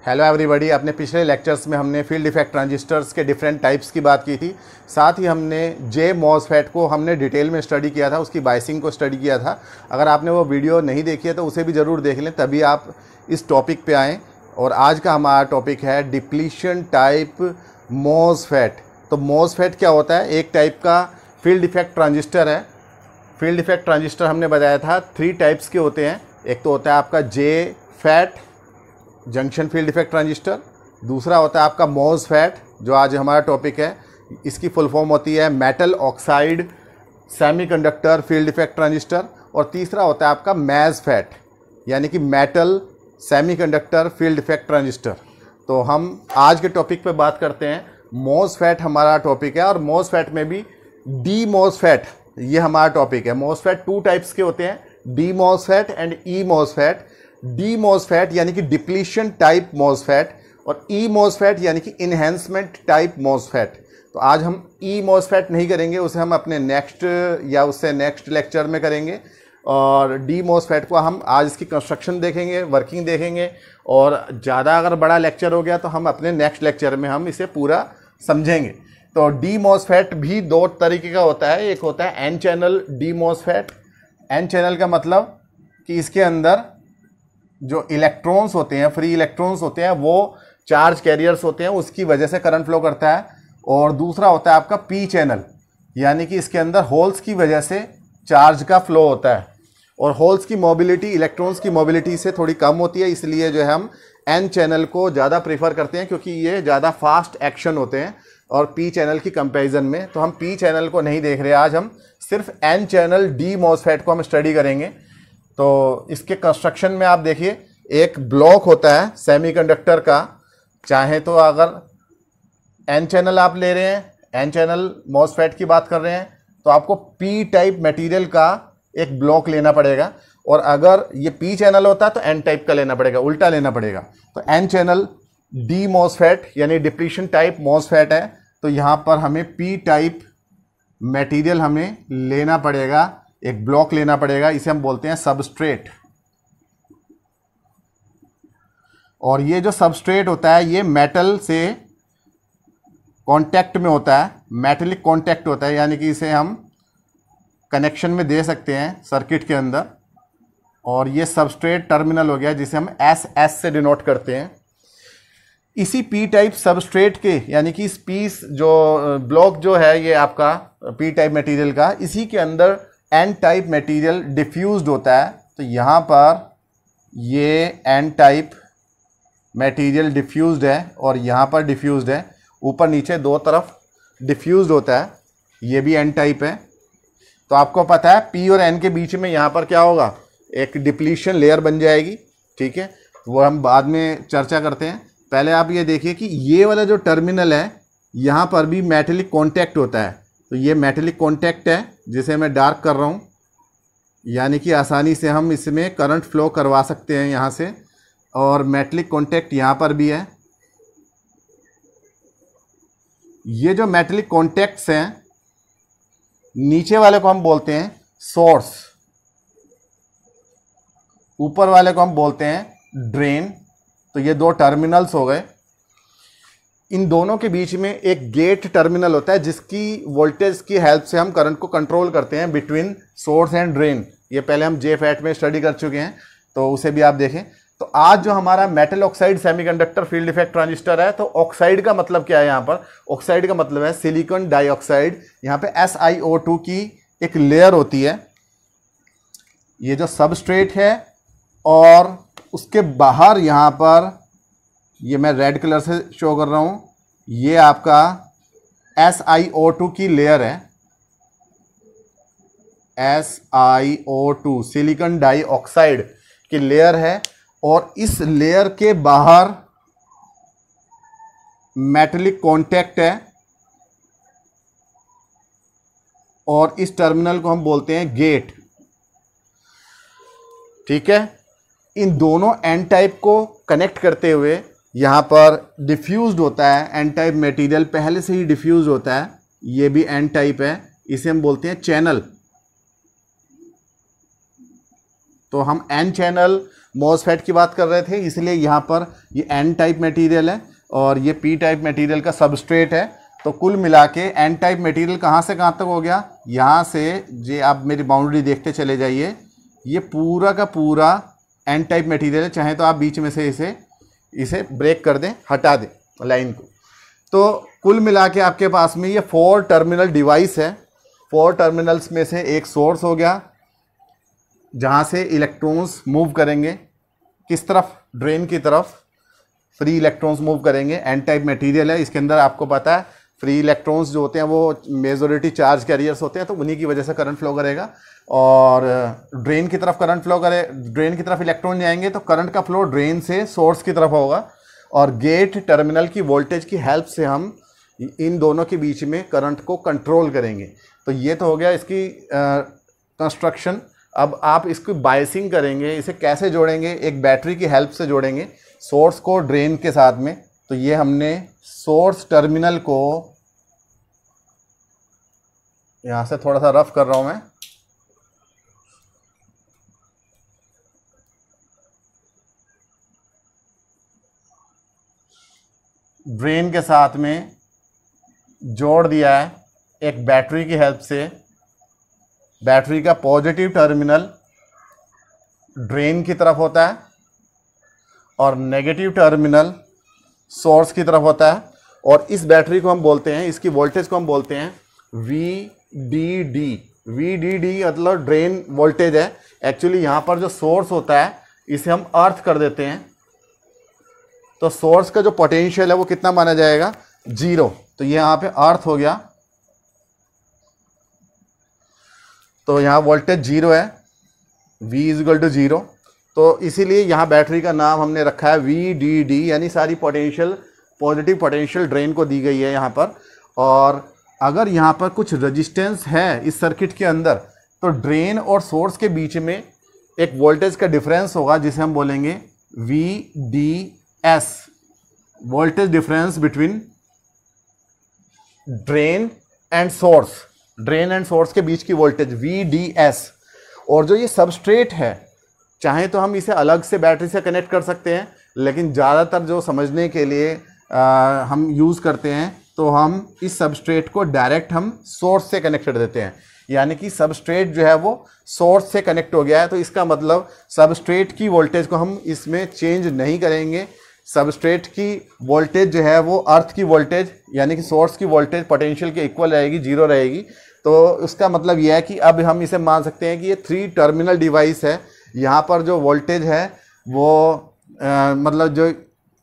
Hello everybody. अपने पिछले lectures में हमने फील्ड इफेक्ट ट्रांजिस्टर्स के डिफरेंट टाइप्स की बात की थी। साथ ही हमने जे मॉसफेट को हमने डिटेल में स्टडी किया था, उसकी बाइसिंग को स्टडी किया था। अगर आपने वो वीडियो नहीं देखी है तो उसे भी ज़रूर देख लें, तभी आप इस टॉपिक पे आएँ। और आज का हमारा टॉपिक है डिप्लीशन टाइप मॉसफेट। तो मॉसफेट क्या होता है? एक टाइप का फील्ड इफेक्ट ट्रांजिस्टर है। फील्ड इफेक्ट ट्रांजिस्टर हमने बताया था 3 टाइप्स के होते हैं। एक तो होता है आपका J FET junction field effect transistor, दूसरा होता है आपका मॉसफेट जो आज हमारा टॉपिक है, इसकी फुल फॉर्म होती है metal oxide semiconductor field effect transistor, और तीसरा होता है आपका मैसफेट यानी कि metal semiconductor field effect transistor. तो हम आज के टॉपिक पे बात करते हैं। मॉसफेट हमारा टॉपिक है और मॉसफेट में भी डी मॉसफेट ये हमारा टॉपिक है। मॉसफेट 2 टाइप्स के होते हैं, D MOSFET and E MOSFET. D MOSFET यानी कि डिप्लीशन टाइप मॉसफेट और ई मॉसफेट यानी कि इन्हेंसमेंट टाइप मॉसफेट। तो आज हम ई मॉसफेट नहीं करेंगे, उसे हम अपने नेक्स्ट या उससे नेक्स्ट लेक्चर में करेंगे। और डी मॉसफेट को हम आज इसकी कंस्ट्रक्शन देखेंगे, वर्किंग देखेंगे, और ज़्यादा अगर बड़ा लेक्चर हो गया तो हम अपने नेक्स्ट लेक्चर में हम इसे पूरा समझेंगे। तो डी मॉसफेट भी 2 तरीके का होता है। एक होता है N channel D MOSFET. N channel का मतलब कि इसके अंदर जो इलेक्ट्रॉन्स होते हैं, फ्री इलेक्ट्रॉन्स होते हैं, वो चार्ज कैरियर्स होते हैं, उसकी वजह से करंट फ्लो करता है। और दूसरा होता है आपका पी चैनल यानी कि इसके अंदर होल्स की वजह से चार्ज का फ्लो होता है, और होल्स की मोबिलिटी इलेक्ट्रॉन्स की मोबिलिटी से थोड़ी कम होती है। इसलिए जो है हम एन चैनल को ज़्यादा प्रेफर करते हैं, क्योंकि ये ज़्यादा फास्ट एक्शन होते हैं और पी चैनल की कंपैरिजन में। तो हम पी चैनल को नहीं देख रहे आज, हम सिर्फ एन चैनल डी मॉसफेट को हम स्टडी करेंगे। तो इसके कंस्ट्रक्शन में आप देखिए, एक ब्लॉक होता है सेमीकंडक्टर का। चाहे तो अगर एन चैनल आप ले रहे हैं, एन चैनल मॉसफेट की बात कर रहे हैं, तो आपको पी टाइप मटेरियल का एक ब्लॉक लेना पड़ेगा, और अगर ये पी चैनल होता है तो एन टाइप का लेना पड़ेगा, उल्टा लेना पड़ेगा। तो एन चैनल डी मॉसफेट यानी डिप्लीशन टाइप मॉसफेट है, तो यहाँ पर हमें पी टाइप मटेरियल हमें लेना पड़ेगा, एक ब्लॉक लेना पड़ेगा। इसे हम बोलते हैं सबस्ट्रेट। और ये जो सबस्ट्रेट होता है ये मेटल से कांटेक्ट में होता है, मेटेलिक कांटेक्ट होता है, यानी कि इसे हम कनेक्शन में दे सकते हैं सर्किट के अंदर। और ये सबस्ट्रेट टर्मिनल हो गया जिसे हम एस से डिनोट करते हैं। इसी पी टाइप सबस्ट्रेट के यानी कि इस पीस जो ब्लॉक जो है ये आपका पी टाइप मटेरियल का, इसी के अंदर एन टाइप मटेरियल डिफ्यूज्ड होता है। तो यहाँ पर ये एन टाइप मटेरियल डिफ्यूज्ड है और यहाँ पर डिफ्यूज्ड है, ऊपर नीचे 2 तरफ डिफ्यूज्ड होता है। ये भी एन टाइप है। तो आपको पता है पी और एन के बीच में यहाँ पर क्या होगा, एक डिप्लीशन लेयर बन जाएगी। ठीक है, वो हम बाद में चर्चा करते हैं। पहले आप ये देखिए कि ये वाला जो टर्मिनल है यहाँ पर भी मेटेलिक कॉन्टैक्ट होता है। तो ये मेटेलिक कॉन्टैक्ट है जिसे मैं डार्क कर रहा हूँ, यानी कि आसानी से हम इसमें करंट फ्लो करवा सकते हैं यहाँ से। और मेटेलिक कॉन्टैक्ट यहाँ पर भी है। ये जो मेटेलिक कॉन्टैक्ट्स हैं, नीचे वाले को हम बोलते हैं सोर्स, ऊपर वाले को हम बोलते हैं ड्रेन। तो ये 2 टर्मिनल्स हो गए। इन दोनों के बीच में एक गेट टर्मिनल होता है जिसकी वोल्टेज की हेल्प से हम करंट को कंट्रोल करते हैं बिटवीन सोर्स एंड ड्रेन। ये पहले हम जे फैट में स्टडी कर चुके हैं, तो उसे भी आप देखें। तो आज जो हमारा metal oxide semiconductor field effect transistor है, तो ऑक्साइड का मतलब क्या है? यहाँ पर ऑक्साइड का मतलब है सिलिकॉन डाइऑक्साइड। यहाँ पे SiO2 की एक लेयर होती है। ये जो सबस्ट्रेट है और उसके बाहर यहाँ पर, ये मैं रेड कलर से शो कर रहा हूँ, ये आपका SiO2 की लेयर है। SiO2 सिलिकॉन डाइऑक्साइड की लेयर है, और इस लेयर के बाहर मेटेलिक कांटेक्ट है, और इस टर्मिनल को हम बोलते हैं गेट। ठीक है, इन दोनों एन टाइप को कनेक्ट करते हुए यहाँ पर डिफ्यूज्ड होता है एन टाइप मटेरियल, पहले से ही डिफ्यूज होता है। ये भी एन टाइप है, इसे हम बोलते हैं चैनल। तो हम एन चैनल मॉसफेट की बात कर रहे थे, इसलिए यहाँ पर ये एन टाइप मटेरियल है और ये पी टाइप मटेरियल का सबस्ट्रेट है। तो कुल मिला के एन टाइप मटेरियल कहाँ से कहाँ तक हो गया, यहाँ से ये आप मेरी बाउंड्री देखते चले जाइए, ये पूरा का पूरा एन टाइप मटेरियल है। चाहे तो आप बीच में से इसे ब्रेक कर दें, हटा दें लाइन को। तो कुल मिला के आपके पास में ये 4 टर्मिनल डिवाइस है। 4 टर्मिनल्स में से एक सोर्स हो गया जहाँ से इलेक्ट्रॉन्स मूव करेंगे, किस तरफ, ड्रेन की तरफ फ्री इलेक्ट्रॉन्स मूव करेंगे। एन टाइप मटेरियल है, इसके अंदर आपको पता है फ्री इलेक्ट्रॉन्स जो होते हैं वो मेजॉरिटी चार्ज कैरियर्स होते हैं, तो उन्हीं की वजह से करंट फ्लो करेगा। और ड्रेन की तरफ करंट फ्लो करे, ड्रेन की तरफ इलेक्ट्रॉन जाएंगे तो करंट का फ्लो ड्रेन से सोर्स की तरफ होगा। और गेट टर्मिनल की वोल्टेज की हेल्प से हम इन दोनों के बीच में करंट को कंट्रोल करेंगे। तो ये तो हो गया इसकी कंस्ट्रक्शन। अब आप इसकी बायसिंग करेंगे, इसे कैसे जोड़ेंगे, एक बैटरी की हेल्प से जोड़ेंगे सोर्स को ड्रेन के साथ में। तो ये हमने सोर्स टर्मिनल को यहाँ से थोड़ा सा रफ कर रहा हूँ मैं, ड्रेन के साथ में जोड़ दिया है एक बैटरी की हेल्प से। बैटरी का पॉजिटिव टर्मिनल ड्रेन की तरफ होता है और नेगेटिव टर्मिनल सोर्स की तरफ होता है। और इस बैटरी को हम बोलते हैं, इसकी वोल्टेज को हम बोलते हैं VDD। VDD मतलब ड्रेन वोल्टेज है। एक्चुअली यहाँ पर जो सोर्स होता है इसे हम अर्थ कर देते हैं, तो सोर्स का जो पोटेंशियल है वो कितना माना जाएगा, 0। तो ये यहाँ पे अर्थ हो गया, तो यहाँ वोल्टेज 0 है, V = 0। तो इसीलिए यहाँ बैटरी का नाम हमने रखा है VDD, यानी सारी पोटेंशियल, पॉजिटिव पोटेंशियल ड्रेन को दी गई है यहाँ पर। और अगर यहाँ पर कुछ रेजिस्टेंस है इस सर्किट के अंदर, तो ड्रेन और सोर्स के बीच में एक वोल्टेज का डिफरेंस होगा जिसे हम बोलेंगे VDS, voltage difference between drain and source. Drain and source के बीच की वोल्टेज VDS। और जो ये सबस्ट्रेट है, चाहे तो हम इसे अलग से बैटरी से कनेक्ट कर सकते हैं, लेकिन ज़्यादातर जो समझने के लिए हम यूज़ करते हैं, तो हम इस सबस्ट्रेट को डायरेक्ट हम सोर्स से कनेक्ट कर देते हैं। यानी कि सबस्ट्रेट जो है वो सोर्स से कनेक्ट हो गया है, तो इसका मतलब सबस्ट्रेट की वोल्टेज को हम इसमें चेंज नहीं करेंगे। सबस्ट्रेट की वोल्टेज जो है वो अर्थ की वोल्टेज यानी कि सोर्स की वोल्टेज पोटेंशियल के इक्वल रहेगी, 0 रहेगी। तो उसका मतलब यह है कि अब हम इसे मान सकते हैं कि ये 3 टर्मिनल डिवाइस है। यहाँ पर जो वोल्टेज है वो मतलब जो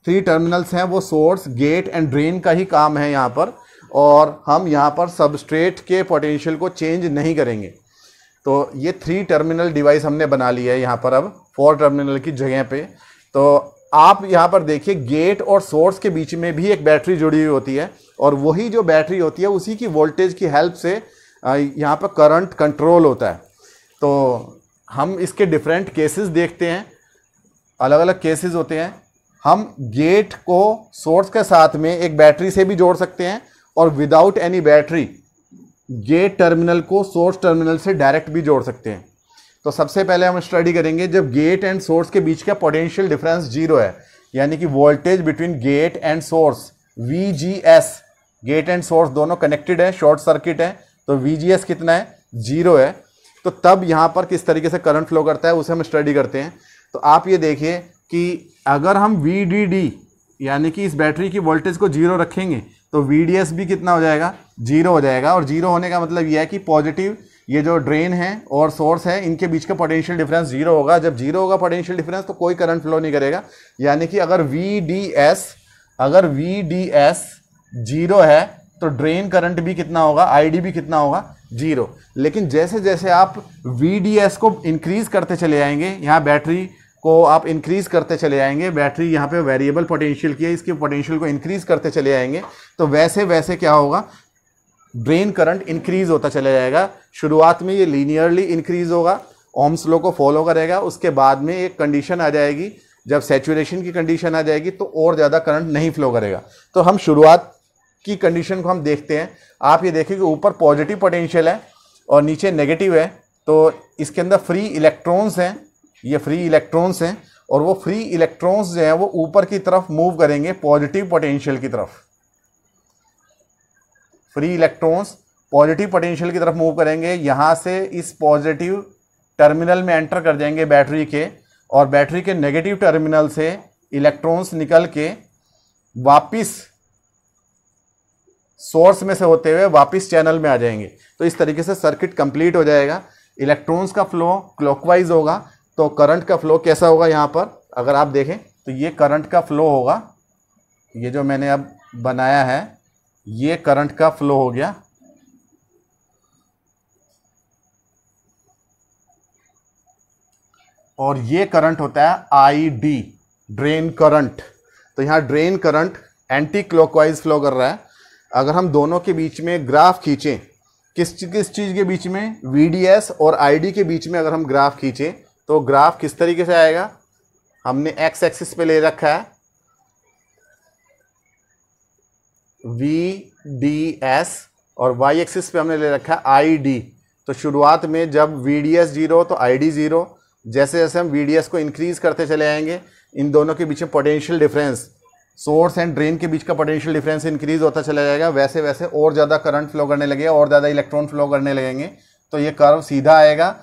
3 टर्मिनल्स हैं वो सोर्स, गेट एंड ड्रेन का ही काम है यहाँ पर। और हम यहाँ पर सबस्ट्रेट के पोटेंशियल को चेंज नहीं करेंगे। तो ये 3 टर्मिनल डिवाइस हमने बना लिया है यहाँ पर अब 4 टर्मिनल की जगह पे। तो आप यहाँ पर देखिए, गेट और सोर्स के बीच में भी एक बैटरी जुड़ी हुई होती है, और वही जो बैटरी होती है उसी की वोल्टेज की हेल्प से यहाँ पर करंट कंट्रोल होता है। तो हम इसके डिफरेंट केसेस देखते हैं, अलग अलग केसेस होते हैं। हम गेट को सोर्स के साथ में एक बैटरी से भी जोड़ सकते हैं, और without any battery gate terminal को सोर्स टर्मिनल से डायरेक्ट भी जोड़ सकते हैं। तो सबसे पहले हम स्टडी करेंगे जब गेट एंड सोर्स के बीच का पोटेंशियल डिफरेंस 0 है, यानी कि voltage between gate and source VGS, gate and source दोनों कनेक्टेड है, शॉर्ट सर्किट है, तो VGS कितना है, 0 है। तो तब यहाँ पर किस तरीके से करंट फ्लो करता है उसे हम स्टडी करते हैं। तो आप ये देखिए कि अगर हम VDD यानी कि इस बैटरी की वोल्टेज को 0 रखेंगे तो VDS भी कितना हो जाएगा, 0 हो जाएगा। और 0 होने का मतलब यह है कि पॉजिटिव ये जो ड्रेन है और सोर्स है इनके बीच का पोटेंशियल डिफरेंस 0 होगा। जब 0 होगा पोटेंशियल डिफरेंस तो कोई करंट फ्लो नहीं करेगा। यानी कि अगर VDS 0 है तो ड्रेन करंट भी कितना होगा, ID भी कितना होगा, 0। लेकिन जैसे जैसे आप VDS को इंक्रीज करते चले जाएंगे, यहाँ बैटरी को आप इंक्रीज करते चले जाएंगे, बैटरी यहाँ पे वेरिएबल पोटेंशियल की है, इसके पोटेंशियल को इंक्रीज करते चले जाएंगे, तो वैसे वैसे क्या होगा, ड्रेन करंट इंक्रीज होता चला जाएगा। शुरुआत में ये लीनियरली इंक्रीज होगा, ओम्स लॉ को फॉलो करेगा। उसके बाद में एक कंडीशन आ जाएगी, जब सैचुरेशन की कंडीशन आ जाएगी तो और ज़्यादा करंट नहीं फ्लो करेगा। तो हम शुरुआत की कंडीशन को हम देखते हैं। आप ये देखिए कि ऊपर पॉजिटिव पोटेंशियल है और नीचे नेगेटिव है, तो इसके अंदर फ्री इलेक्ट्रॉन्स हैं, ये फ्री इलेक्ट्रॉन्स हैं। और वो फ्री इलेक्ट्रॉन्स जो हैं वो ऊपर की तरफ मूव करेंगे पॉजिटिव पोटेंशियल की तरफ। फ्री इलेक्ट्रॉन्स पॉजिटिव पोटेंशियल की तरफ मूव करेंगे, यहाँ से इस पॉजिटिव टर्मिनल में एंटर कर जाएंगे बैटरी के, और बैटरी के नेगेटिव टर्मिनल से इलेक्ट्रॉन्स निकल के वापिस सोर्स में से होते हुए वापिस चैनल में आ जाएंगे। तो इस तरीके से सर्किट कंप्लीट हो जाएगा। इलेक्ट्रॉन्स का फ्लो क्लॉकवाइज होगा, तो करंट का फ्लो कैसा होगा, यहाँ पर अगर आप देखें तो ये करंट का फ्लो होगा। ये जो मैंने अब बनाया है ये करंट का फ्लो हो गया। और ये करंट होता है ID, ड्रेन करंट। तो यहाँ drain current anti clockwise flow कर रहा है। अगर हम दोनों के बीच में ग्राफ खींचें, किस चीज़ के बीच में, VDS और ID के बीच में अगर हम ग्राफ खींचें तो ग्राफ किस तरीके से आएगा। हमने एक्स एक्सिस पे ले रखा है VDS और वाई एक्सिस पे हमने ले रखा है ID। तो शुरुआत में जब VDS 0 तो ID 0, जैसे जैसे हम VDS को इंक्रीज करते चले आएंगे, इन दोनों के बीच में potential difference, source and drain के बीच का पोटेंशियल डिफरेंस इंक्रीज होता चला जाएगा। वैसे वैसे और ज़्यादा करंट फ्लो करने लगेगा, और ज़्यादा इलेक्ट्रॉन फ्लो करने लगेंगे, तो ये कर्व सीधा आएगा।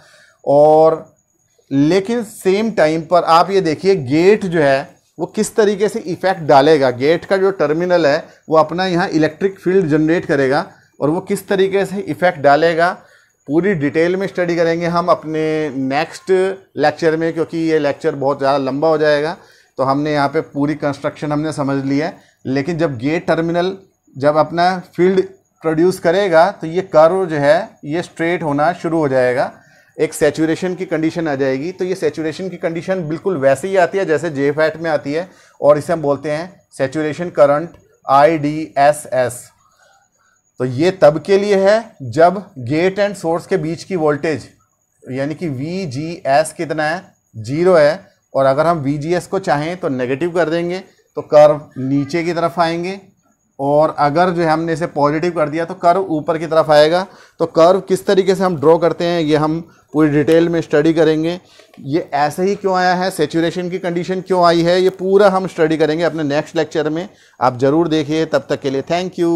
और लेकिन सेम टाइम पर आप ये देखिए गेट जो है वो किस तरीके से इफेक्ट डालेगा। गेट का जो टर्मिनल है वो अपना यहाँ इलेक्ट्रिक फील्ड जनरेट करेगा, और वो किस तरीके से इफेक्ट डालेगा पूरी डिटेल में स्टडी करेंगे हम अपने नेक्स्ट लेक्चर में, क्योंकि ये लेक्चर बहुत ज़्यादा लंबा हो जाएगा। तो हमने यहाँ पे पूरी कंस्ट्रक्शन हमने समझ लिया है। लेकिन जब गेट टर्मिनल जब अपना फील्ड प्रोड्यूस करेगा तो ये कर्व जो है ये स्ट्रेट होना शुरू हो जाएगा, एक सैचुरेशन की कंडीशन आ जाएगी। तो ये सैचुरेशन की कंडीशन बिल्कुल वैसे ही आती है जैसे JFET में आती है, और इसे हम बोलते हैं सैचुरेशन करंट IDSS। तो ये तब के लिए है जब गेट एंड सोर्स के बीच की वोल्टेज यानी कि VGS कितना है, 0 है। और अगर हम VGS को चाहें तो नेगेटिव कर देंगे तो कर्व नीचे की तरफ आएंगे, और अगर जो है हमने इसे पॉजिटिव कर दिया तो कर्व ऊपर की तरफ आएगा। तो कर्व किस तरीके से हम ड्रॉ करते हैं ये हम पूरी डिटेल में स्टडी करेंगे। ये ऐसे ही क्यों आया है, सैचुरेशन की कंडीशन क्यों आई है, ये पूरा हम स्टडी करेंगे अपने नेक्स्ट लेक्चर में। आप ज़रूर देखिए। तब तक के लिए थैंक यू।